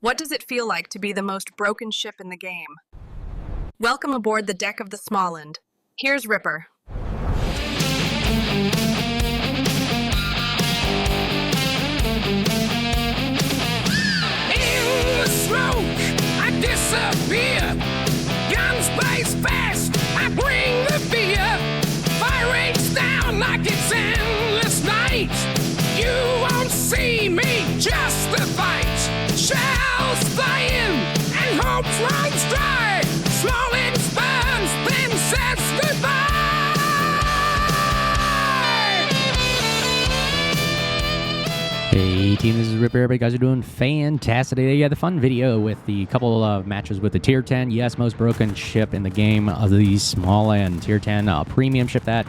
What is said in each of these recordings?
What does it feel like to be the most broken ship in the game? Welcome aboard the deck of the Småland. Here's Ripper. In the smoke, I disappear. Guns blaze fast, I bring the fear. Fire rains down like it's endless night. You won't see me, just a fight. Shells flying and hope runs dry. Småland burns, then says goodbye. Hey team, this is Ripper. Everybody, guys are doing fantastic today. You had the fun video with the couple of matches with the Tier 10, yes, most broken ship in the game of the Småland Tier 10 premium ship that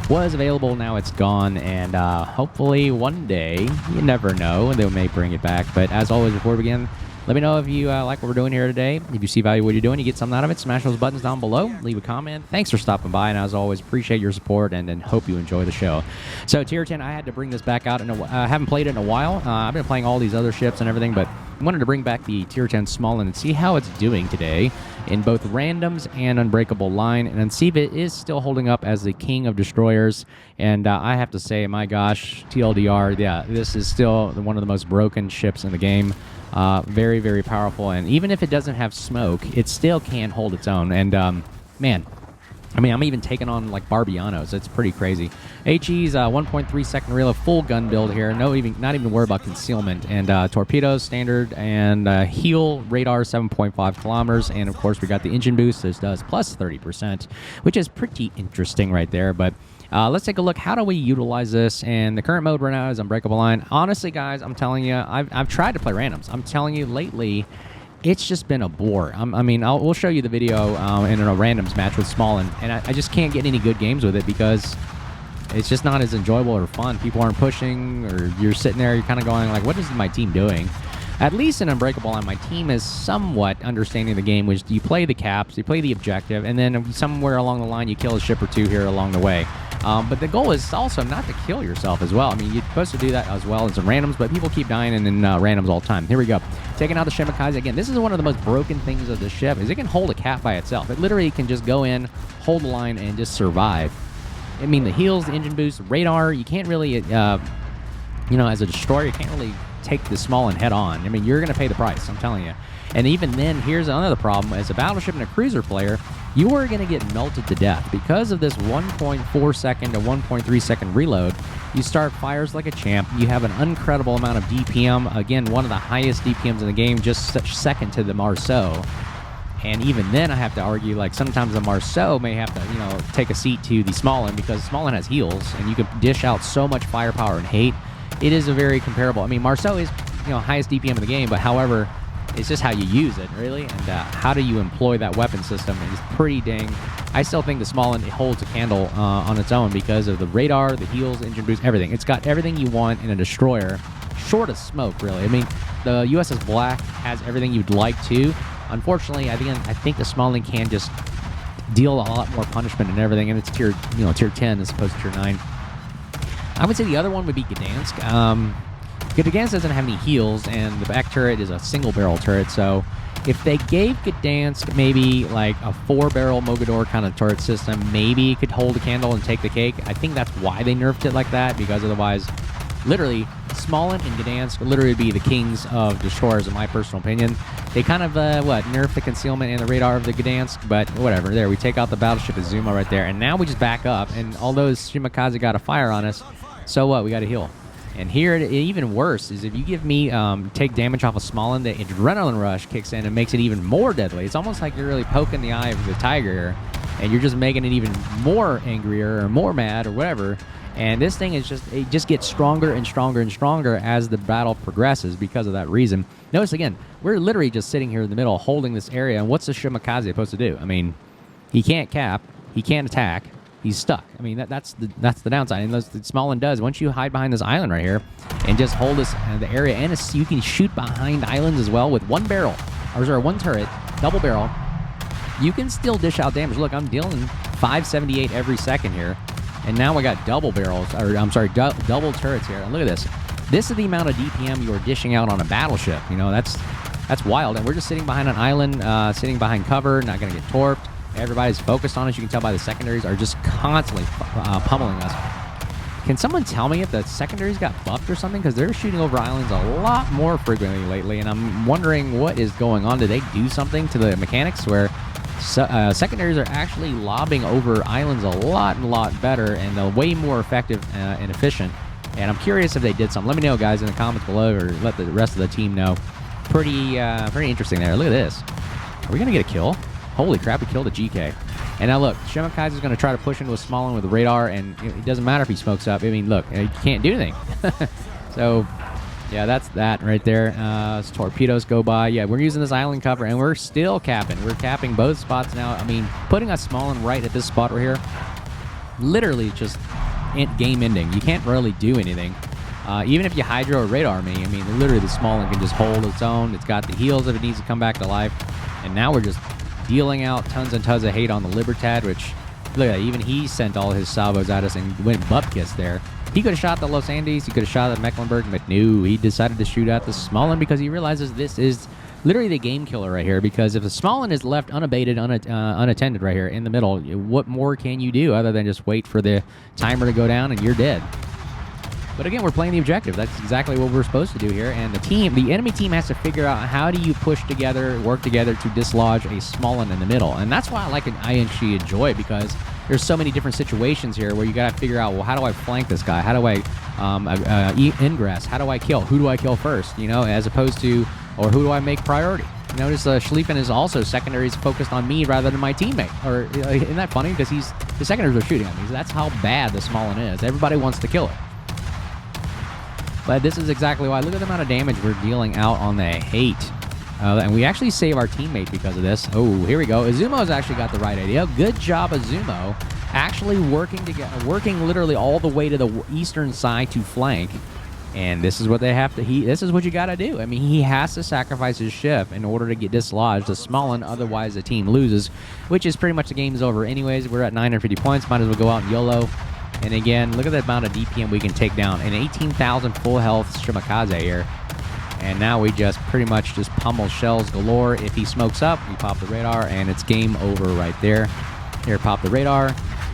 was available. Now it's gone, and hopefully one day, you never know, they may bring it back. But as always, before we begin, let me know if you like what we're doing here today. If you see value in what you're doing, you get something out of it, smash those buttons down below, leave a comment. Thanks for stopping by, and as always, appreciate your support and hope you enjoy the show. So Tier 10, I had to bring this back out. I haven't played it in a while. I've been playing all these other ships and everything, but I wanted to bring back the Tier 10 Småland and see how it's doing today in both randoms and Unbreakable Line, and then see if it is still holding up as the king of destroyers. And I have to say, my gosh, TLDR, yeah, this is still one of the most broken ships in the game. Very, very powerful, and even if it doesn't have smoke, it still can hold its own. And man, I mean, I'm even taking on like Barbianos. It's pretty crazy. HE's 1.3 second reload, full gun build here. Not even worry about concealment, and torpedoes standard, and heal radar 7.5 kilometers, and of course we got the engine boost. This does plus 30%, which is pretty interesting right there. But let's take a look. How do we utilize this? And the current mode right now is Unbreakable Line. Honestly, guys, I'm telling you, I've tried to play randoms. I'm telling you, lately, it's just been a bore. We'll show you the video in a randoms match with Småland, and I just can't get any good games with it because it's just not as enjoyable or fun. People aren't pushing, or you're sitting there, you're kind of going like, what is my team doing? At least in Unbreakable Line, my team is somewhat understanding the game, which you play the caps, you play the objective, and then somewhere along the line, you kill a ship or two here along the way. But the goal is also not to kill yourself as well. I mean, you're supposed to do that as well as in randoms, but people keep dying in randoms all the time. Here we go. Taking out the Shimakaze. Again, this is one of the most broken things of the ship, is it can hold a cap by itself. It literally can just go in, hold the line, and just survive. I mean, the heals, the engine boost, radar, you can't really, as a destroyer, you can't really take the Småland head on. I mean, you're going to pay the price, I'm telling you. And even then, here's another problem. As a battleship and a cruiser player, you are going to get melted to death. Because of this 1.4 second to 1.3 second reload, you start fires like a champ. You have an incredible amount of DPM. Again, one of the highest DPMs in the game, just second to the Marceau. And even then, I have to argue, like, sometimes the Marceau may have to, take a seat to the Småland, because Småland has heals, and you can dish out so much firepower and hate. It is a very comparable. I mean, Marceau is, highest DPM in the game, but however, it's just how you use it, really, and how do you employ that weapon system is pretty dang. I still think the Småland holds a candle on its own because of the radar, the heals, engine boost, everything. It's got everything you want in a destroyer, short of smoke, really. I mean, the USS Black has everything you'd like to. Unfortunately, I think the Småland can just deal a lot more punishment and everything, and it's tier 10 as opposed to tier 9. I would say the other one would be Gdansk. Gdansk doesn't have any heals, and the back turret is a single-barrel turret, so if they gave Gdansk maybe like a 4-barrel Mogador kind of turret system, maybe it could hold a candle and take the cake. I think that's why they nerfed it like that, because otherwise, literally, Småland and Gdansk literally would be the kings of destroyers, in my personal opinion. They kind of, nerfed the concealment and the radar of the Gdansk, but whatever. There, we take out the battleship Azuma right there, and now we just back up, and although Shimakaze got a fire on us, so what? We got to heal. And here, even worse is if you give me take damage off of Småland, the adrenaline rush kicks in and makes it even more deadly. It's almost like you're really poking the eye of the tiger here, and you're just making it even more angrier or more mad or whatever. And this thing is it just gets stronger and stronger and stronger as the battle progresses because of that reason. Notice again, we're literally just sitting here in the middle holding this area, and what's the Shimakaze supposed to do? I mean, he can't cap, he can't attack. He's stuck. I mean, that's the downside. And the Småland does. Once you hide behind this island right here and just hold this the area, and you can shoot behind islands as well with one barrel, or sorry, one turret, double barrel. You can still dish out damage. Look, I'm dealing 578 every second here, and now I got double barrels, or I'm sorry, double turrets here. And look at this. This is the amount of DPM you are dishing out on a battleship. That's That's wild. And we're just sitting behind an island, sitting behind cover, not going to get torped. Everybody's focused on us. You can tell by the secondaries are just constantly pummeling us. Can someone tell me if the secondaries got buffed or something? Because they're shooting over islands a lot more frequently lately, and I'm wondering what is going on. Did they do something to the mechanics where secondaries are actually lobbing over islands a lot better, and they're way more effective and efficient? And I'm curious if they did something. Let me know, guys, in the comments below, or let the rest of the team know. Pretty interesting there. Look at this. Are we going to get a kill? Holy crap, we killed a GK. And now look, Shimokai's going to try to push into a Småland with a radar, and it doesn't matter if he smokes up. I mean, look, he can't do anything. So, yeah, that's that right there. Torpedoes go by. Yeah, we're using this island cover, and we're still capping. We're capping both spots now. I mean, putting a Småland right at this spot right here, literally just game ending. You can't really do anything. Even if you hydro or radar me, I mean, literally the Småland can just hold its own. It's got the heals if it needs to come back to life. And now we're just dealing out tons and tons of hate on the Libertad, which, look at that, even he sent all his salvos at us and went bupkis there. He could have shot the Los Andes, he could have shot at Mecklenburg, but no, he decided to shoot at the Småland because he realizes this is literally the game killer right here, because if the Småland is left unabated, unattended right here in the middle, what more can you do other than just wait for the timer to go down and you're dead? But again, we're playing the objective. That's exactly what we're supposed to do here. And the enemy team has to figure out how do you push together, work together to dislodge a Småland in the middle. And that's why I like an ING enjoy, because there's so many different situations here where you got to figure out, well, how do I flank this guy? How do I ingress? How do I kill? Who do I kill first? You know, as opposed to, or who do I make priority? Notice Schlieffen is also secondaries focused on me rather than my teammate. Or isn't that funny? Because the secondaries are shooting at me. So that's how bad the Småland is. Everybody wants to kill it. But this is exactly why. Look at the amount of damage we're dealing out on the hate. And we actually save our teammate because of this. Oh, here we go. Izumo's actually got the right idea. Good job, Izumo. Actually working literally all the way to the eastern side to flank. And this is what they have to. This is what you got to do. I mean, he has to sacrifice his ship in order to get dislodged the Småland. Otherwise, the team loses, which is pretty much the game's over. Anyways, we're at 950 points. Might as well go out and YOLO. And again, look at the amount of DPM we can take down. An 18,000 full health Shimakaze here. And now we just pretty much just pummel shells galore. If he smokes up, we pop the radar, and it's game over right there. Here, pop the radar,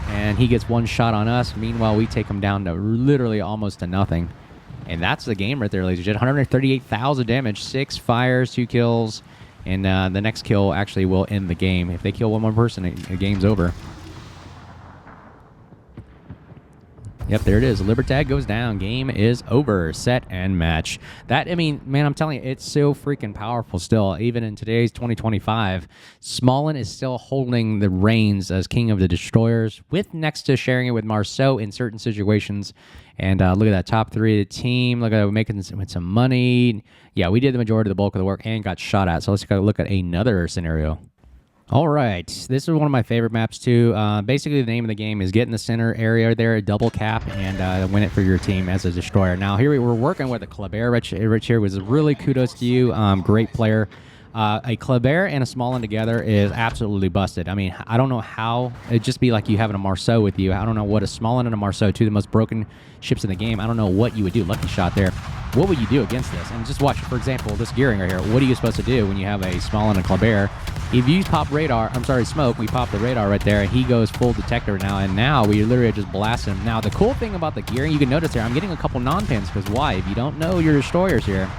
and he gets one shot on us. Meanwhile, we take him down to literally almost to nothing. And that's the game right there, ladies and gentlemen. 138,000 damage, 6 fires, 2 kills. And the next kill actually will end the game. If they kill one more person, the game's over. Yep, there it is. Libertad goes down. Game is over. Set and match. That, I mean, man, I'm telling you, it's so freaking powerful still. Even in today's 2025, Småland is still holding the reins as king of the destroyers, with next to sharing it with Marceau in certain situations. And look at that top 3 of the team. Look at that, we're making some money. Yeah, we did the majority of the bulk of the work and got shot at. So let's go look at another scenario. All right, this is one of my favorite maps too. Basically, the name of the game is get in the center area there, double cap, and win it for your team as a destroyer. Now, here we're working with a Kleber. Rich here was really kudos to you. Great player. A Kleber and a Småland together is absolutely busted. I mean, I don't know how. It'd just be like you having a Marceau with you. I don't know what a Småland and a Marceau, two of the most broken ships in the game. I don't know what you would do. Lucky shot there. What would you do against this? And just watch, for example, this gearing right here. What are you supposed to do when you have a Småland and a Kleber? If you pop radar, smoke, we pop the radar right there, and he goes full detector now, and now we literally just blast him. Now, the cool thing about the gearing, you can notice here, I'm getting a couple non-pins, because why? If you don't know your destroyers here,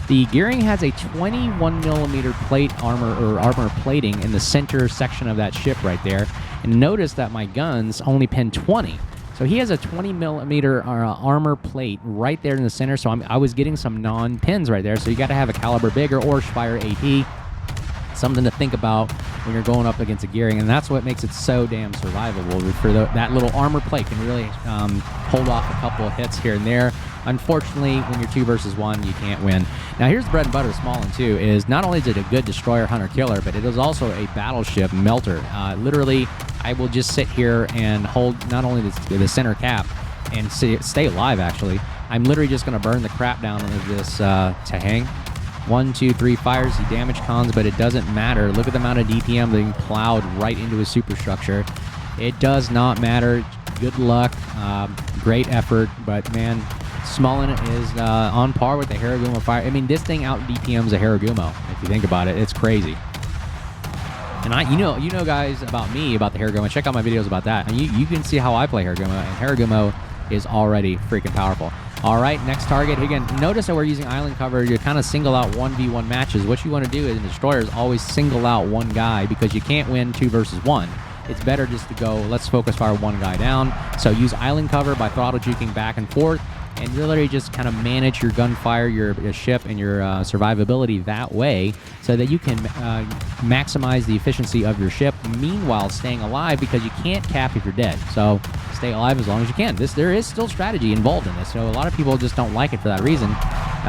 the gearing has a 21mm plate armor plating in the center section of that ship right there. And notice that my guns only pin 20. So he has a 20mm armor plate right there in the center. So I was getting some non-pins right there. So you got to have a caliber bigger or Spire AP. Something to think about when you're going up against a gearing, and that's what makes it so damn survivable. For that little armor plate can really hold off a couple of hits here and there. Unfortunately, when you're 2 versus 1, you can't win. Now, here's the bread and butter of Småland, too, is not only is it a good destroyer, hunter, killer, but it is also a battleship melter. Literally, I will just sit here and hold not only the center cap and stay alive, actually. I'm literally just going to burn the crap down on this Tahang. 1, 2, 3 fires, he damage cons, but it doesn't matter. Look at the amount of DPM being plowed right into his superstructure. It does not matter. Good luck. Great effort, but man, Småland is on par with the Haragumo fire. I mean, this thing out DPMs a Haragumo, if you think about it. It's crazy. And you know, guys, about me, about the Haragumo. Check out my videos about that. And you can see how I play Haragumo, and Haragumo is already freaking powerful. All right, next target. Again, notice that we're using island cover. You kind of single out 1v1 matches. What you want to do in destroyers always single out one guy, because you can't win 2 versus 1. It's better just to go, let's focus fire one guy down. So use island cover by throttle juking back and forth, and really just kind of manage your gunfire, your ship, and your survivability that way, so that you can maximize the efficiency of your ship, meanwhile staying alive, because you can't cap if you're dead. So stay alive as long as you can. There is still strategy involved in this, so a lot of people just don't like it for that reason.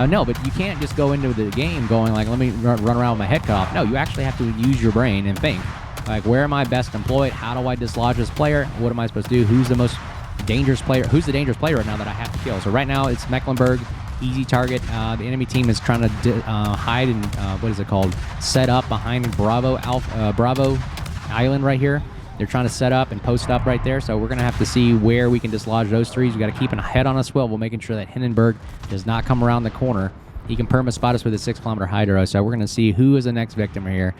No, but you can't just go into the game going like, let me run around with my head cut off. No, you actually have to use your brain and think. Like, where am I best employed? How do I dislodge this player? What am I supposed to do? Who's the most dangerous player? Who's the dangerous player right now that I have to kill? So right now it's Mecklenburg, easy target. The enemy team is trying to hide and what is it called? Set up behind Bravo Island right here. They're trying to set up and post up right there. So we're gonna have to see where we can dislodge those threes. We got to keep a head on a swivel, making sure that Hindenburg does not come around the corner. He can perma spot us with a 6-kilometer hydro, so we're going to see who is the next victim here.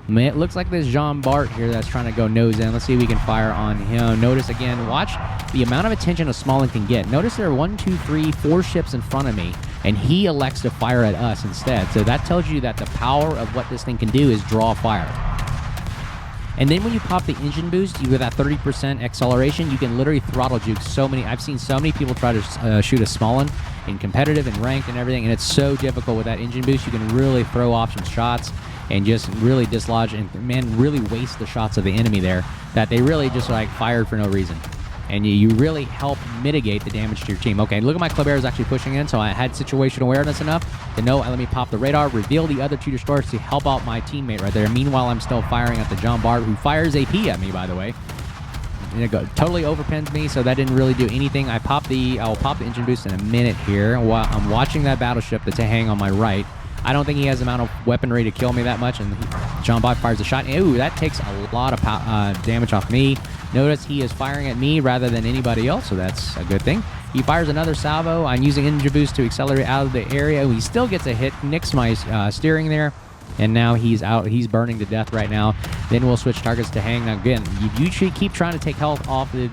It looks like this Jean Bart here that's trying to go nose in. Let's see if we can fire on him. Notice again, watch the amount of attention a Småland can get. Notice there are 1, 2, 3, 4 ships in front of me, and he elects to fire at us instead. So that tells you that the power of what this thing can do is draw fire. And then when you pop the engine boost, you get that 30% acceleration. You can literally throttle juke so many. I've seen so many people try to shoot a Småland in competitive and ranked and everything, and it's so difficult with that engine boost. You can really throw off some shots and just really dislodge and, man, really waste the shots of the enemy there, that they really just like fired for no reason. And you really help mitigate the damage to your team. Okay, look at my Kleber is actually pushing in, so I had situational awareness enough to know, let me pop the radar, reveal the other 2 destroyers to help out my teammate right there. Meanwhile, I'm still firing at the Jean Bart, who fires AP at me, by the way. And it totally overpins me, so that didn't really do anything. I'll pop the engine boost in a minute here. While I'm watching that battleship, the Tahang on my right. I don't think he has the amount of weaponry to kill me that much, and Jean Bart fires a shot. Ooh, that takes a lot of damage off me. Notice he is firing at me rather than anybody else, so that's a good thing. He fires another salvo. I'm using engine boost to accelerate out of the area. He still gets a hit, nicks my steering there, and now he's out. He's burning to death right now. Then we'll switch targets to Hang. Now again, you keep trying to take health off the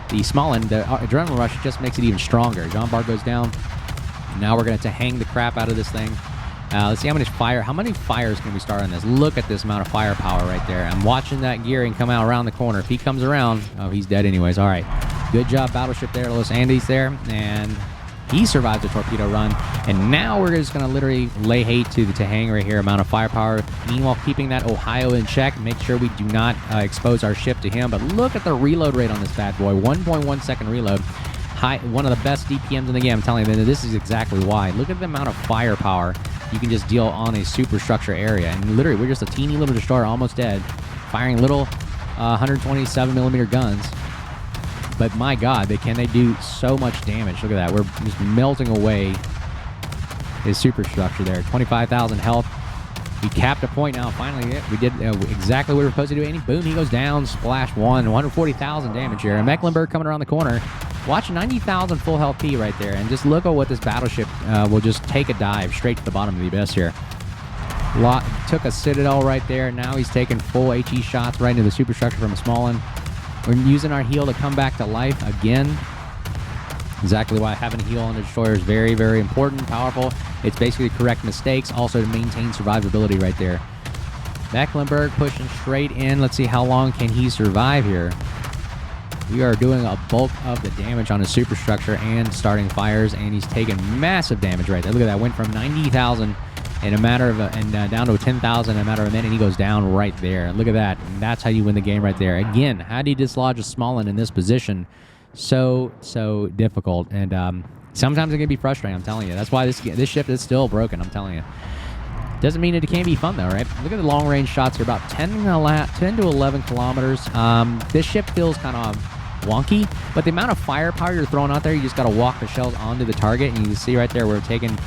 Småland. The adrenaline rush just makes it even stronger. Jean Bart goes down. Now we're going to hang the crap out of this thing. Let's see how many fires can we start on this. Look at this amount of firepower right there. I'm watching that gearing come out around the corner. If he comes around, oh, he's dead anyways. All right, good job, battleship there, Los Andes there, and he survived the torpedo run. And now we're just going to literally lay hate to the Tahang right here, amount of firepower. Meanwhile, keeping that Ohio in check. Make sure we do not expose our ship to him. But look at the reload rate on this bad boy, 1.1 second reload. One of the best DPMs in the game. I'm telling you, this is exactly why. Look at the amount of firepower you can just deal on a superstructure area. And literally, we're just a teeny little destroyer, almost dead, firing little 127mm guns. But my God, they do so much damage. Look at that. We're just melting away his superstructure there. 25,000 health. We capped a point now. Finally, we did exactly what we were supposed to do. And boom, he goes down. Splash 140,000 damage here. And Mecklenburg coming around the corner. Watch 90,000 full health P right there. And just look at what this battleship will just take a dive straight to the bottom of the abyss here. Took a Citadel right there. Now he's taking full HE shots right into the superstructure from a Småland. We're using our heal to come back to life again. Exactly why having a heal on the destroyer is very, very important, powerful. It's basically to correct mistakes, also to maintain survivability right there. Mecklenburg pushing straight in. Let's see how long can he survive here. We are doing a bulk of the damage on his superstructure and starting fires, and he's taking massive damage right there. Look at that. Went from 90,000 in a matter of down to 10,000 in a matter of a minute, and he goes down right there. Look at that. And that's how you win the game right there. Again, how do you dislodge a Småland in this position? So difficult, and sometimes it can be frustrating. I'm telling you. That's why this ship is still broken. I'm telling you. Doesn't mean it can't be fun though, right? Look at the long range shots here, about 10 to 11 kilometers. This ship feels kind of wonky, but the amount of firepower you're throwing out there, you just got to walk the shells onto the target, and you can see right there we're taking,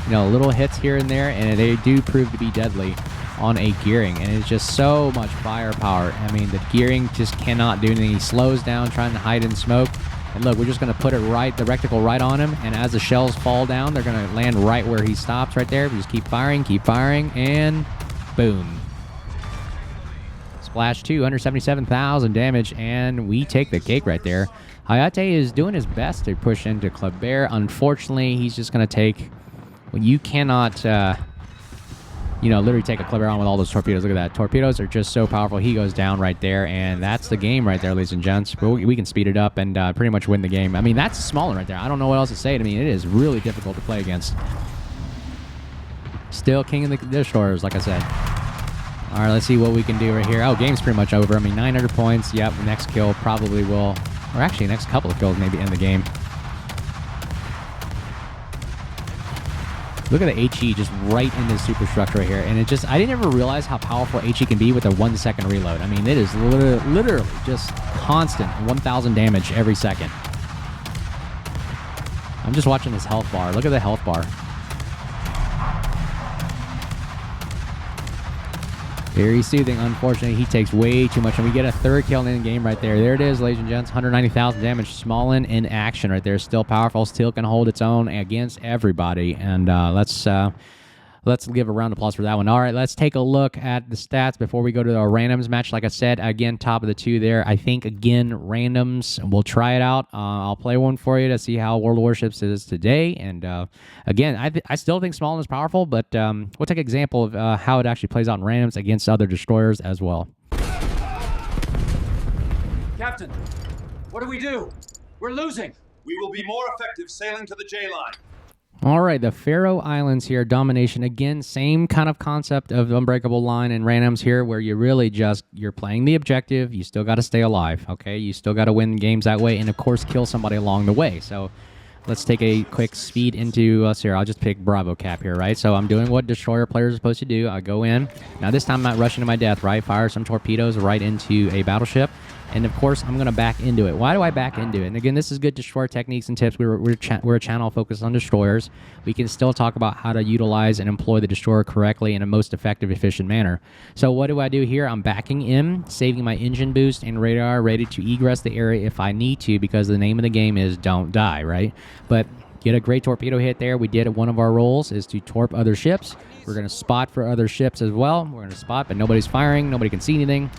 little hits here and there, and they do prove to be deadly on a gearing, and it's just so much firepower. I mean, the gearing just cannot do anything. He slows down trying to hide in smoke. And look, we're just going to put it right, the reticle right on him, and as the shells fall down, they're going to land right where he stops right there. We just keep firing, and boom. Splash 2, 177,000 damage, and we take the cake right there. Hayate is doing his best to push into Kleber. Unfortunately, he's just going to take... Well, you cannot, literally take a Kleber on with all those torpedoes. Look at that. Torpedoes are just so powerful. He goes down right there, and that's the game right there, ladies and gents. But we can speed it up and pretty much win the game. I mean, that's Småland right there. I don't know what else to say. I mean, it is really difficult to play against. Still king of the destroyers, like I said. All right, let's see what we can do right here. Oh, game's pretty much over. I mean, 900 points. Yep, next kill probably will... Or actually, next couple of kills maybe end the game. Look at the HE just right in this superstructure right here. And it just... I didn't ever realize how powerful HE can be with a 1 second reload. I mean, it is literally just constant 1,000 damage every second. I'm just watching this health bar. Look at the health bar. Very soothing. Unfortunately, he takes way too much, and we get a third kill in the game right there. There it is, ladies and gents. 190,000 damage. Småland in action right there. Still powerful. Still can hold its own against everybody. And let's give a round of applause for that one. All right, let's take a look at the stats before we go to our randoms match. Like I said, again, top of the 2 there. I think, again, randoms, we'll try it out. I'll play one for you to see how World of Warships is today. And, again, I still think Småland is powerful, but we'll take an example of how it actually plays out in randoms against other destroyers as well. Captain, what do we do? We're losing. We will be more effective sailing to the J-line. All right, the Faroe Islands here, domination. Again, same kind of concept of Unbreakable Line and randoms here, where you really you're playing the objective. You still got to stay alive, okay? You still got to win games that way, and of course, kill somebody along the way. So let's take a quick speed into us here. I'll just pick Bravo Cap here, right? So I'm doing what destroyer players are supposed to do. I go in. Now this time I'm not rushing to my death, right? Fire some torpedoes right into a battleship. And, of course, I'm going to back into it. Why do I back into it? And, again, this is good destroyer techniques and tips. We're a channel focused on destroyers. We can still talk about how to utilize and employ the destroyer correctly in a most effective, efficient manner. So what do I do here? I'm backing in, saving my engine boost and radar, ready to egress the area if I need to, because the name of the game is don't die, right? But get a great torpedo hit there. We did it. One of our roles is to torp other ships. We're going to spot for other ships as well. We're going to spot, but nobody's firing. Nobody can see anything.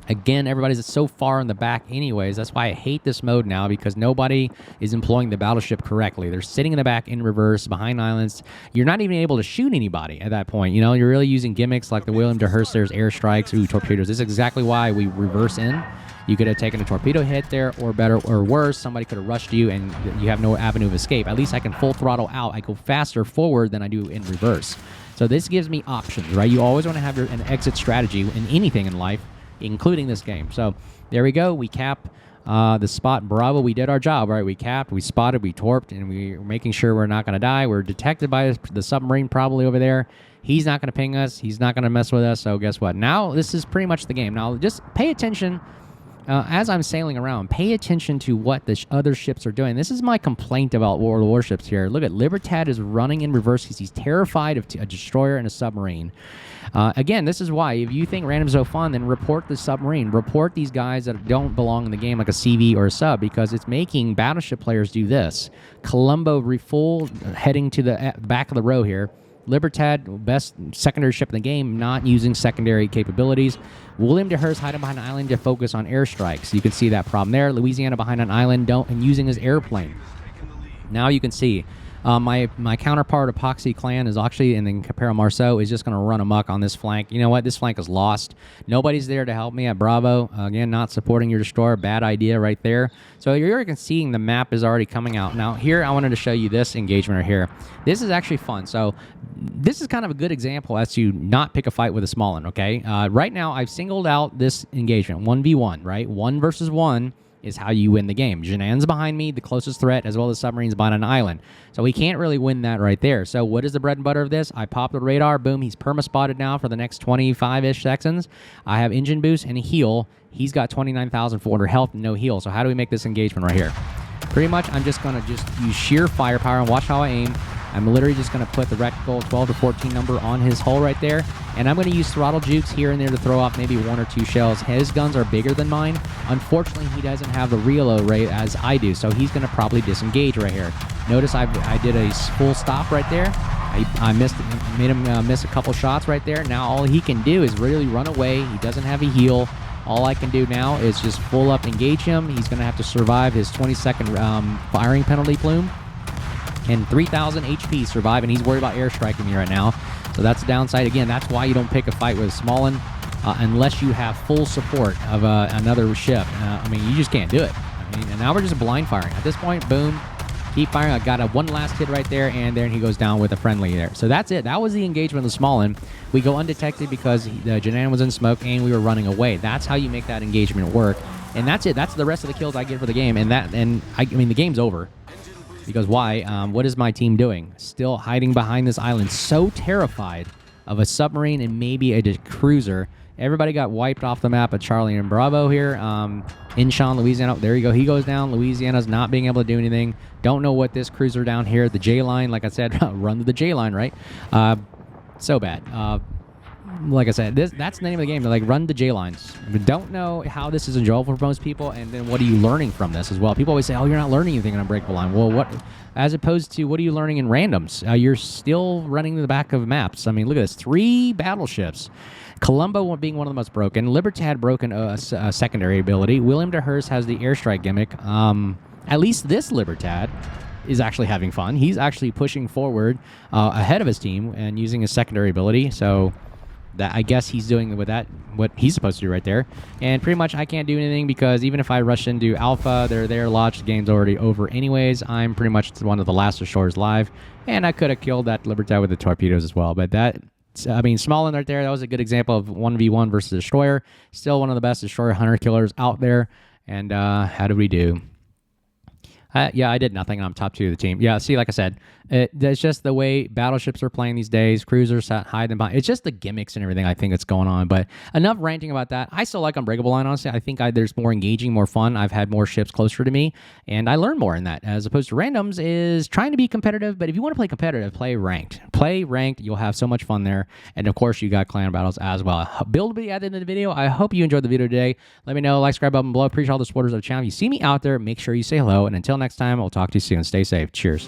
Again, everybody's so far in the back anyways. That's why I hate this mode now, because nobody is employing the battleship correctly. They're sitting in the back in reverse behind islands. You're not even able to shoot anybody at that point. You know, you're really using gimmicks like the William de Hearst's airstrikes, torpedoes. This is exactly why we reverse in. You could have taken a torpedo hit there, or better or worse, somebody could have rushed you and you have no avenue of escape. At least I can full throttle out. I go faster forward than I do in reverse. So this gives me options, right? You always want to have an exit strategy in anything in life, including this game. So there we go. We cap the spot Bravo. We did our job, right? We capped, we spotted, we torped, and we're making sure we're not going to die. We're detected by the submarine probably over there. He's not going to ping us. He's not going to mess with us. So guess what? Now this is pretty much the game. Now just pay attention. As I'm sailing around, pay attention to what the other ships are doing. This is my complaint about World of Warships here. Look at Libertad is running in reverse because he's terrified of a destroyer and a submarine. Again, this is why, if you think random's so fun, then report the submarine. Report these guys that don't belong in the game, like a CV or a sub, because it's making battleship players do this. Colombo refuel, heading to the back of the row here. Libertad, best secondary ship in the game, not using secondary capabilities. William de Hearst hiding behind an island to focus on airstrikes. You can see that problem there. Louisiana behind an island, and using his airplane. Now you can see my counterpart, Epoxy Clan, is actually, and then Capero Marceau is just going to run amok on this flank. You know what? This flank is lost. Nobody's there to help me at Bravo. Again, not supporting your destroyer. Bad idea right there. So you're already seeing the map is already coming out. Now, here, I wanted to show you this engagement right here. This is actually fun. So this is kind of a good example as to not pick a fight with a Småland, okay? Right now, I've singled out this engagement, 1v1, right? 1 versus 1 is how you win the game. Jinan's behind me, the closest threat, as well as submarines behind an island. So we can't really win that right there. So what is the bread and butter of this? I pop the radar, boom, he's perma-spotted now for the next 25-ish seconds. I have engine boost and heal. He's got 29,400 health and no heal. So how do we make this engagement right here? Pretty much, I'm just going to use sheer firepower, and watch how I aim. I'm literally just going to put the reticle 12 to 14 number on his hull right there, and I'm going to use throttle jukes here and there to throw off maybe 1 or 2 shells. His guns are bigger than mine. Unfortunately, he doesn't have the reload rate as I do, so he's going to probably disengage right here. Notice I did a full stop right there. I made him miss a couple shots right there. Now all he can do is really run away. He doesn't have a heal. All I can do now is just full up engage him. He's going to have to survive his 20-second firing penalty plume. And 3,000 HP survive, and he's worried about airstriking me right now. So that's the downside. Again, that's why you don't pick a fight with Småland unless you have full support of another ship. I mean, you just can't do it. I mean, and now we're just blind firing. At this point, boom, keep firing. I got a one last hit right there, and then he goes down with a friendly there. So that's it. That was the engagement of the Småland. We go undetected because the Janan was in smoke, and we were running away. That's how you make that engagement work. And that's it. That's the rest of the kills I get for the game. And I mean, the game's over. Because why? What is my team doing? Still hiding behind this island, so terrified of a submarine and maybe a cruiser. Everybody got wiped off the map at Charlie and Bravo here. Incheon, Louisiana. There you go. He goes down. Louisiana's not being able to do anything. Don't know what this cruiser down here. The J line, like I said, run to the J line, right? So bad. Like I said, that's the name of the game. They're like, run the J lines. We don't know how this is enjoyable for most people, and then what are you learning from this as well? People always say, oh, you're not learning anything in Unbreakable Line. Well, what? As opposed to, what are you learning in randoms? You're still running to the back of maps. I mean, look at this. 3 battleships. Colombo being one of the most broken. Libertad broken a secondary ability. William de Hearst has the airstrike gimmick. At least this Libertad is actually having fun. He's actually pushing forward ahead of his team and using his secondary ability. So that, I guess he's doing with that what he's supposed to do right there. And pretty much I can't do anything because even if I rush into Alpha, they're there lodged, the game's already over anyways. I'm pretty much one of the last destroyers live, and I could have killed that Libertad with the torpedoes as well. But that, I mean, Småland right there, that was a good example of 1v1 versus destroyer. Still one of the best destroyer hunter killers out there. And how did we do? Yeah, I did nothing. I'm top 2 of the team. Yeah, see, like I said, it's just the way battleships are playing these days. Cruisers hide them behind. It's just the gimmicks and everything I think that's going on. But enough ranting about that. I still like Unbreakable Line, honestly. I think there's more engaging, more fun. I've had more ships closer to me, and I learn more in that. As opposed to randoms is trying to be competitive. But if you want to play competitive, play ranked. Play ranked. You'll have so much fun there. And, of course, you got clan battles as well. Build will be at the end of the video. I hope you enjoyed the video today. Let me know. Like, subscribe, button below. Appreciate all the supporters of the channel. If you see me out there, make sure you say hello. And until next time, I'll talk to you soon. Stay safe. Cheers.